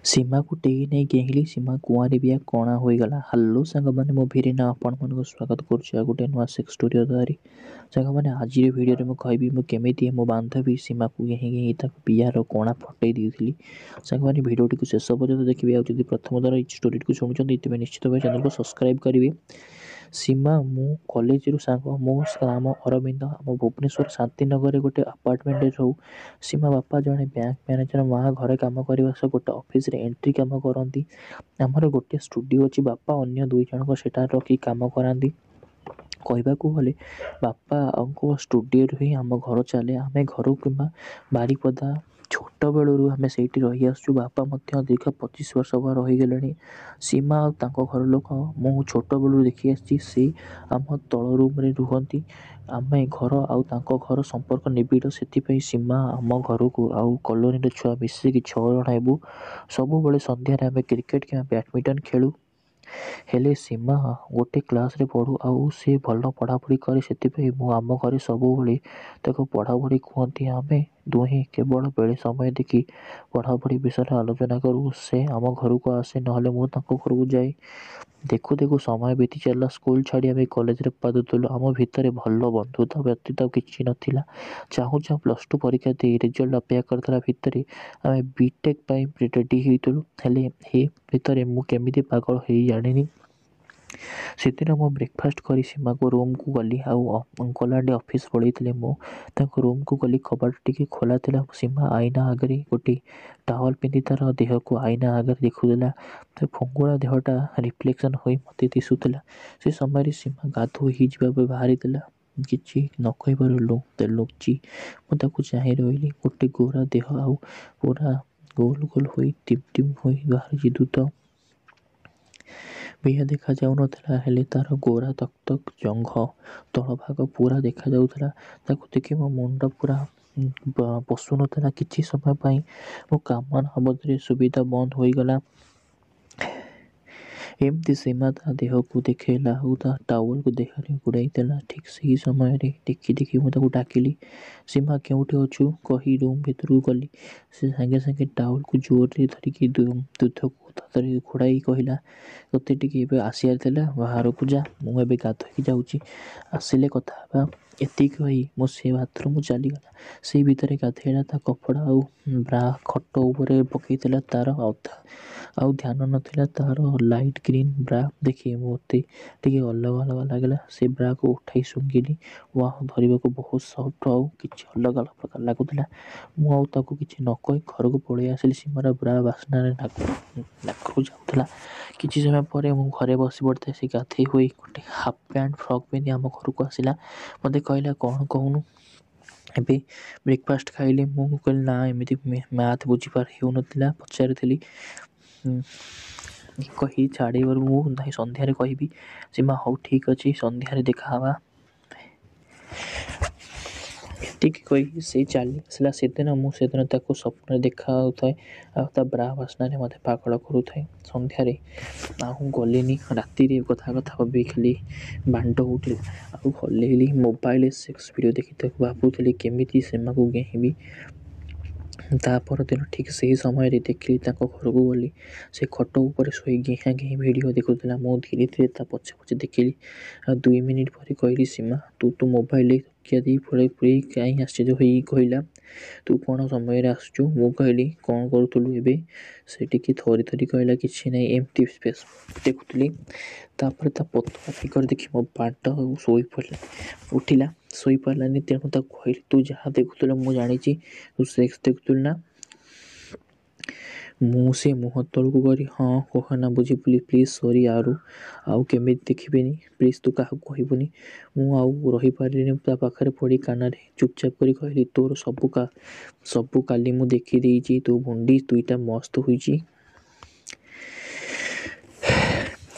सीमा को टेगी नहीं गेहिली सीमा कुआँरे बिया कणा होईगला। हालो साଙ୍ଗमाने मो भिडियो आपनको स्वागत करुच्ची गोटे नुआ सेक्स स्टोरी धरी। साଙ୍ଗमाने आज भिडियो मु कहबी मु केमिति मो बांधवी सीमा को गेही गेही ताको बियार कणा फटई देइथिली। साଙ୍ଗमाने भिडियोटी को शेष पर्यंत देखिए। आ जदि प्रथम थर स्टोरी को शुणुछंती तेबे निश्चित भाव चैनल को सब्सक्राइब करेंगे। सीमा मु कॉलेज रु सांग मो नाम अरविंद आम भुवनेश्वर शांतिनगर गोटे अपार्टमेंट रहू। सीमा बापा जड़े बैंक मैनेजर माँ घरे कम करने सह गोटे ऑफिस रे एंट्री कम करती। आमर गोटे स्टूडियो अच्छी बापा अन्य दुई जन सेठार रखी कम कराती। कहवाक गले बापा स्टूडियो ही आम घर चले आम घर कि बारिपदा छोट बेलू आम से रही आसु। बापा दीर्घ 25 वर्ष हब रहीगले। सीमा घर लोक मु छोट बेलू देखी आसी से आम तल रूम रे रुहती। आम घर आउ घर संपर्क निबिड़ से सीमा आम घर को आउ कॉलोनी छुआ मिसिकी 6 जन हेबू। सब बेले संध्यारे आम क्रिकेट कि बैडमिंटन खेलू। हेले सीमा गोटे क्लास रे पढ़ू आउ सी भल पढ़ापढ़ी करे से मु आम घरे सब पढ़ापढ़ी कहती। आम दुहे केवल बेले समय देखी पढ़ापढ़ी विषय आलोचना करूँ। से आम घर को आसे ना घर को जाए। देखु देखु समय बीती चलला। स्कूल छाड़ी आम कॉलेज रे पाद तुलु। आम भितर भल बंधुता व्यतीत किसी नथिला। चाहू चाहू +2 परीक्षा दे रिजल्ट अपेक्षा करथला भितर आम बीटेक रेडी होइतलु। हेले हे भितर मु केमिति पागल हो जानिनी। से दिन मु ब्रेकफास्ट करी सीमा को रूम को गली आउ अंकल आंटी ऑफिस पलैते। मु रूम को गली कबाट टी खोला था। सीमा आईना आगे गोटे टावल पिंधि तार देह को आईना आगे देखुला। फंगुड़ा देहटा रिफ्लेक्शन हो मत दिशुला। से समय सीमा गाधोई बाहरी किसी न कह लुची मुझे चाह रही। गोटे गोरा देह आउ पूरा गोल गोल हो टिम टिम हो बाहरी दूध बिहा देखा जाऊ नथिला। हेले तार गोरा तक तक जंघ तल भाग पूरा देखा जाउथला। ताको देखि मो मुंड पूरा पशु नथिला। किछि समय पई मो कामना अबदरे सुविधा बंद होईगला। एमती सीमा ता देह को देखला और ता टावल को देहरे गुड़ाई देला। ठीक सही समय रे देखी देखी मुझे डाकिली। सीमा केउठी अछु कही रूम भीतर गली। से संगे संगे टावल को जोर रे धरिकी दूध को तातरे घोड़ाई कहला तोते टिके आसियार देला बाहर को जा मु एबे गाधोई जाउची आसिले कथा बा। एति कही मो से बाथरूम चलीगला। से भितर गाधेला ता कपड़ा आउ ब्रा खट ऊपर पकईला तार आउ ध्यान नथिला तार लाइट ग्रीन ब्रा देखिए मते टिके अलग अलग लगला। से ब्रा को उठाई सुंगिली। वाह धरने को बहुत सॉफ्ट आउ किछि अलग अलग प्रकार लगुला। मु आउ ताको किछि न कहि घर को पळै आसिली। सीमार ब्रा बास्ना रे नाकरू जाउथला। किछि समय पर मु घरे बसी पड़ते। से गाधे हुई गोटे हाफ पैंट फ्रॉक पिंधि आम घर को आसिला। मते कहला कौन कहूनु एबे ब्रेकफास्ट खाइले। मु कहली ना एमिति मैथ बुझीपार हो नथिला पचारि कही छाड़ी मु संध्यारे कहबी। सीमा हौ ठीक अच्छी संध्यारे देखा हवा कही से चली आसला। से दिन मुझे स्वप्न देखा था ब्रा बास्ना मत पागल करूए। संध्यारे आहू गलिनी राति कथा कथा भाभी खाली बांड उठे आउ हल्लेली मोबाइल सेक्स वीडियो देखी भावुली केमिति सीमा को गेहिबी। तापर दिन ठीक से ही समय देखली घर को गली। से खट ऊपर शोई गेहा गेही वीडियो देखुला। मु धीरे धीरे पछे पछे देखिली। 2 मिनिट पर कहली सीमा तू तो मोबाइल क्या दी पड़े पुरी कहीं आश्चर्य हो कहला तू कौन समय आसचु। मु कहली कौन करूलु एबे। से टिके थरी थरी कहला किछि नहीं एमती स्पेस देखुली। तापर ता पतला फिगर देखी मो बांट शोई पड़ला उठिला शोई पारानी। तेणु कहली तू जहाँ देखुल मु जानी तू सेक्स देखुल ना। मु से मुह तल को करी हाँ कहना बुझी प्लीज सॉरी यारू आउ केमी देखिबेनी प्लीज तू क्या कहबुनी। मु आउ रही पारे पाखे पड़ी कान चुपचाप करी कहली तोर सबू काली मु देखी देइची तू भुंडी दुईटा मस्त हुई।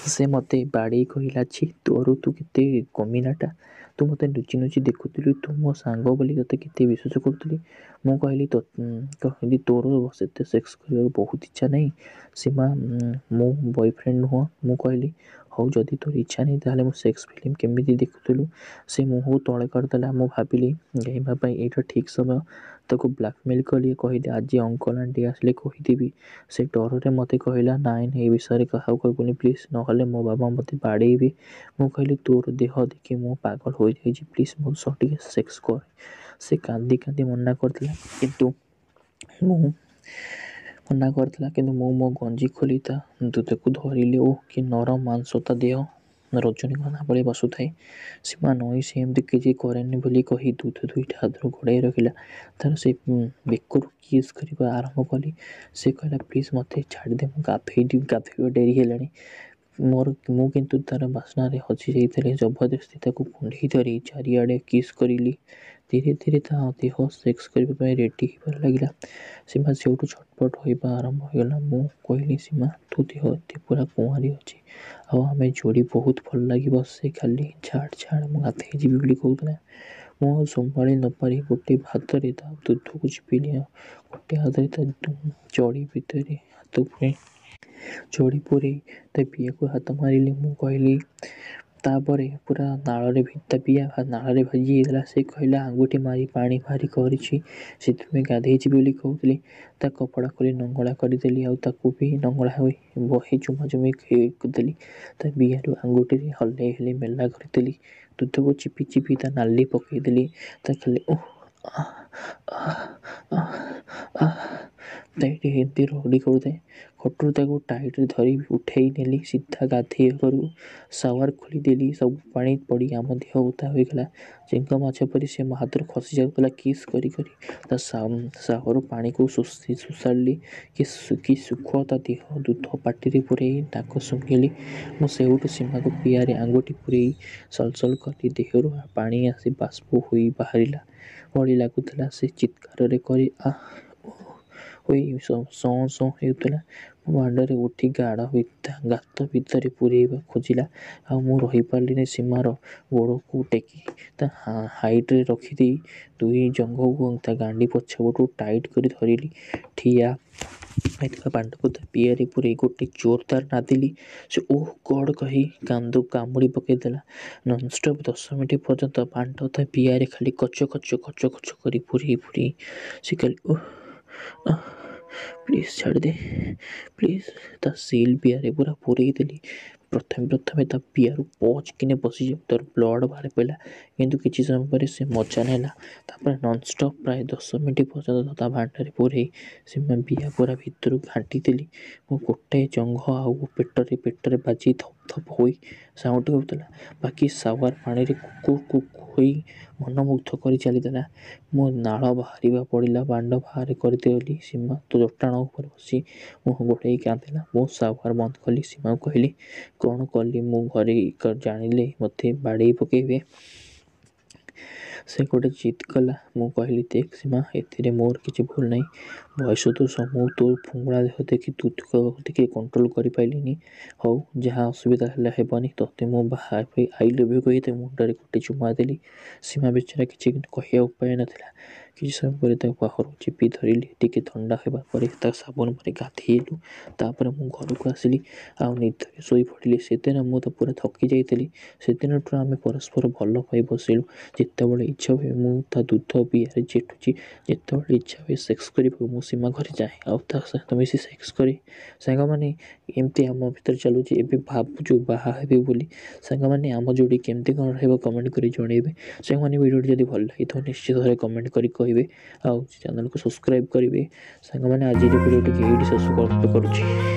से मते बाड़ी कहला छी तोर तू केते कमीनाटा तू मते नुची नुची देखुलु तू मो सांग बोली तोते केते विश्वास करुली। मु कहली तोर से सेक्स करने बहुत इच्छा नहीं सीमा मो बॉयफ्रेंड नुह। मु कहली ହଉ ଯଦି ତୋର ଇଚ୍ଛା ନାହିଁ ତାହେଲେ ମୁଁ ସେକ୍ସ ଫିଲ୍ମ କେମିତି ଦେଖୁଥିଲୁ ସେ ମୁହଁକୁ ତଳେ କରିଦେଲା। ମୁଁ ଭାବିଲି ଡେଇଁବା ପାଇଁ ଏଇଟା ଠିକ୍ ସମୟ। ତାକୁ ବ୍ଲାକମେଲ୍ କଲି, କହିଲି ଆଜି ଅଙ୍କଲ୍ ଆଣ୍ଟି ଆସିଲେ କହିଦେବି। ସେ ଡରରେ ମୋତେ କହିଲା ନାଇଁ ଏ ବିଷୟରେ କାହାକୁ କହିବୁନି ପ୍ଲିଜ୍, ନହେଲେ ମୋ ବାବା ମୋତେ ବାଡ଼େଇବେ। ମୁଁ କହିଲି ତୋର ଦେହ ଦେଖି ମୁଁ ପାଗଳ ହୋଇଯାଇଛି, ପ୍ଲିଜ୍ ମୋ ସହ ଟିକେ ସେକ୍ସ କର। ସେ କାନ୍ଦି କାନ୍ଦି ମନା କରିଥିଲା କିନ୍ତୁ ମୁଁ ମୋ ଗଞ୍ଜି ଖୋଲି ତା ଦୁଧକୁ ଧରିଲି। ଓ କି ନରମ ମାଂସ ତା ଦେହ, ରଜନୀଗନ୍ଧା ଭଳି ବସୁଥାଏ। ସୀମା ନଈ ସେ ଏମିତି କିଛି କରେନି ବୋଲି କହି ଦୁଧ ଦୁଇଟା ହାତରୁ ଘୋଡ଼ାଇ ରଖିଲା। ତାର ସେ ବେକରୁ କିସ୍ କରିବା ଆରମ୍ଭ କଲି। ସେ କହିଲା ପ୍ଲିଜ୍ ମୋତେ ଛାଡ଼ିଦେ, ମୁଁ ଗାଧୋଇବା ଡେରି ହେଲାଣି। ମୁଁ କିନ୍ତୁ ତାର ବାସ୍ନାରେ ହଜି ଯାଇଥିଲି। ଜବରଦସ୍ତି ତାକୁ କୁଣ୍ଢେଇ ଧରି ଚାରିଆଡ଼େ କିସ୍ କରିଲି। ଧୀରେ ଧୀରେ ତା ଦେହ ସେକ୍ସ କରିବା ପାଇଁ ରେଡି ହେବାରେ ଲାଗିଲା। ସୀମା ସେଇଠୁ ଛଟପଟ ହେବା ଆରମ୍ଭ ହୋଇଗଲା। ମୁଁ କହିଲି ସୀମା ତୋ ଦେହ ଏତେ ପୁରା କୁଆଁରୀ ଅଛି, ଆଉ ଆମେ ଯୋଡ଼ି ବହୁତ ଭଲ ଲାଗିବ। ସେ ଖାଲି ଛାଡ଼ ମୁଁ ଗାଧୋଇ ଯିବି ବୋଲି କହୁଥିଲା। ମୁଁ ଆଉ ସମ୍ଭାଳି ନପାରି ଗୋଟେ ହାତରେ ତା ଦୁଧକୁ ଚିପିଲି, ଆଉ ଗୋଟେ ହାତରେ ତା ଚଡ଼ି ଭିତରେ ଚଡ଼ି ପୁରେଇ ତା ପିଆକୁ ହାତ ମାରିଲି। ମୁଁ କହିଲି ତାପରେ ପୁରା ତା ପିଆ ନାଳରେ ଭାଜି ଯାଇଥିଲା। ସେ କହିଲା ଆଙ୍ଗୁଠି ମାରି ପାଣି ଭାରି କରିଛି, ସେଥିପାଇଁ ଗାଧୋଇଛି ବୋଲି କହୁଥିଲି। ତା କପଡ଼ା ଖୋଲି ନଙ୍ଗଳା କରିଦେଲି, ଆଉ ତାକୁ ବି ନଙ୍ଗଳା ହୋଇ ବହେ ଚୁମାଚୁମି ଦେଲି। ତା ପିଆରୁ ଆଙ୍ଗୁଠିରେ ହଲେଇ ହଲେଇ ମେଲା କରିଦେଲି। ଦୁଧକୁ ଚିପି ଚିପି ତା ନାଲି ପକେଇଦେଲି। ତା ଖାଲି ଓଃ ଆଃ ଆଃ ଆଃ ଆଃ ଏଇଠି ଏମିତି ରଗଡ଼ି କରୁଥାଏ। ଖଟରୁ ତାକୁ ଟାଇଟ୍ରେ ଧରି ଉଠେଇ ନେଲି ସିଧା ଗାଧୋଇ ଘରକୁ। ସାୱାର ଖୋଲିଦେଲି, ସବୁ ପାଣି ପଡ଼ି ଆମ ଦେହ ଓଦା ହୋଇଗଲା। ଚେଙ୍ଗ ମାଛ ପରି ସେ ମୋ ହାତରୁ ଖସି ଯାଉଥିଲା କିସ୍ କରି କରି। ତା ସାୱାର ପାଣିକୁ ଶୋଷାଡ଼ିଲି। କି ସୁଖ ତା ଦେହ। ଦୁଧ ପାଟିରେ ପୁରେଇ ନାକ ଶୁଙ୍ଘିଲି। ମୁଁ ସେଇଠୁ ସୀମାକୁ ପିଆରେ ଆଙ୍ଗୁଠି ପୁରେଇ ସଲସଲ କଲି। ଦେହରୁ ପାଣି ଆସି ବାଷ୍ପ ହୋଇ ବାହାରିଲା ଭଳି ଲାଗୁଥିଲା। ସେ ଚିତ୍କାରରେ କରି ଆଃ ଓଃ ହୋଇ ସଁ ସଁ ହେଉଥିଲା। ମୋ ମାଣ୍ଡରେ ଉଠି ଗାତ ଭିତରେ ପୁରେଇବା ଖୋଜିଲା, ଆଉ ମୁଁ ରହିପାରିଲିନି। ସୀମାର ଗୋଡ଼କୁ ଟେକି ତା ହାଇଟ୍ରେ ରଖିଦେଇ ଦୁଇ ଜଙ୍ଘକୁ ତା ଗାଣ୍ଡି ପଛପଟୁ ଟାଇଟ୍ କରି ଧରିଲି। ଠିଆ ହୋଇଥିବା ପାଣ୍ଡକୁ ତା ପିଆରେ ପୁରେଇ ଗୋଟେ ଜୋରଦାର ନାଦିଲି। ସେ ଓଃ ଗଡ଼୍ କହି କାମୁଡ଼ି ପକେଇଦେଲା। ନନ୍ଷ୍ଟପ୍ 10 ମିନିଟ୍ ପର୍ଯ୍ୟନ୍ତ ପାଣ୍ଡ ତା ପିଆରେ ଖାଲି କଚ କଚ କରି ପୁରେଇ ସେ ଖାଲି ଓଃ ଆଃ ପ୍ଲିଜ୍ ଛାଡ଼ିଦେ ପ୍ଲିଜ୍। ତା ସିଲ୍ ପିଆରେ ପୁରା ପୁରେଇ ଦେଲି। ପ୍ରଥମେ ତା ପିଆରୁ ପଚ୍ କିନି ପଶିଯାଉଥିବାରୁ ବ୍ଲଡ଼ ବାହାରି ପଡ଼ିଲା, କିନ୍ତୁ କିଛି ସମୟ ପରେ ସେ ମଜା ନେଲା। ତାପରେ ନନ୍ଷ୍ଟପ୍ ପ୍ରାୟ 10 ମିନିଟ୍ ପର୍ଯ୍ୟନ୍ତ ତା ଭାଣ୍ଡରେ ପୁରେଇ ସୀମା ପିଆ ପୁରା ଭିତରୁ ଘାଣ୍ଟି ଦେଲି। ମୋ ଗୋଟାଏ ଜଙ୍ଘ ଆଉ ପେଟରେ ବାଜି ଧପ୍ ଧପ୍ ହୋଇ ସାଉଣ୍ଡ ହେଉଥିଲା। ବାକି ସାୱାର ପାଣିରେ କୁକୁ କୁକୁ ହୋଇ ମନମୁଗ୍ଧ କରି ଚାଲିଥିଲା। ମୋ ନାଳ ବାହାରିବା ପଡ଼ିଲା। ପାଣ୍ଡ ବାହାର କରିଦେଲି। ସୀମା ଚଟାଣ ଉପରେ ବସି ମୁହଁ ଘୋଡ଼େଇ କାନ୍ଦିଲା। ମୁଁ ସାୱାର ବନ୍ଦ କଲି। ସୀମାକୁ କହିଲି କ'ଣ କଲି ମୁଁ, ଘରେ ଜାଣିଲେ ମୋତେ ବାଡ଼େଇ ପକେଇବେ। ସେ ଗୋଟେ ଜିଦ୍ କଲା। ମୁଁ କହିଲି ଦେଖ ସୀମା, ଏଥିରେ ମୋର କିଛି ଭୁଲ ନାହିଁ। ବୟସ ଦୋଷ। ମୁଁ ତୋ ଫୁଙ୍ଗୁଳା ଦେହ ଦେଖି ଟିକେ କଣ୍ଟ୍ରୋଲ କରିପାରିଲିନି। ହଉ ଯାହା ଅସୁବିଧା ହେଲା ହେବନି। ତୋତେ ମୁଁ ବାହା ହେବି, ଆଇ ଲଭ୍ ୟୁ କହି ତା ମୁଣ୍ଡରେ ଗୋଟେ ଚୁମା ଦେଲି। ସୀମା ବିଚରା କିଛି କହିବା ଉପାୟ ନଥିଲା। କିଛି ସମୟ ପରେ ତାକୁ ବାହାରୁ ଚିପି ଧରିଲି। ଟିକେ ଥଣ୍ଡା ହେବା ପରେ ତାକୁ ସାବୁନ ମାରି ଗାଧେଇଲୁ। ତାପରେ ମୁଁ ଘରକୁ ଆସିଲି, ଆଉ ନିଦରେ ଶୋଇ ପଡ଼ିଲି। ସେଦିନ ମୁଁ ତ ପୁରା ଥକି ଯାଇଥିଲି। ସେଦିନଠୁ ଆମେ ପରସ୍ପର ଭଲ ପାଇ ବସିଲୁ। ଯେତେବେଳେ ଇଚ୍ଛା ହୁଏ ମୁଁ ତା ଦୁଧ ପିଆରେ ଚେଟୁଛି। ଯେତେବେଳେ ଇଚ୍ଛା ହୁଏ ସେକ୍ସ କରିବାକୁ ମୁଁ ସୀମା ଘରେ ଯାଏ, ଆଉ ତା ସହିତ ମିଶି ସେକ୍ସ କରେ। ସାଙ୍ଗମାନେ ଏମିତି ଆମ ଭିତରେ ଚାଲୁଛି। ଏବେ ଭାବୁଛୁ ବାହା ହେବି ବୋଲି। ସାଙ୍ଗମାନେ ଆମ ଯୋଡ଼ି କେମିତି କ'ଣ ରହିବ କମେଣ୍ଟ କରି ଜଣାଇବେ। ସାଙ୍ଗମାନେ ଭିଡ଼ିଓଟି ଯଦି ଭଲ ଲାଗିଥିବ ନିଶ୍ଚିତ ଭାବରେ କମେଣ୍ଟ କରି କହିବେ, ଆଉ ଚ୍ୟାନେଲକୁ ସବସ୍କ୍ରାଇବ୍ କରିବେ। ସାଙ୍ଗମାନେ ଆଜିର ଭିଡ଼ିଓଟିକୁ ଏଇଠି ଶେଷ କରୁଛି।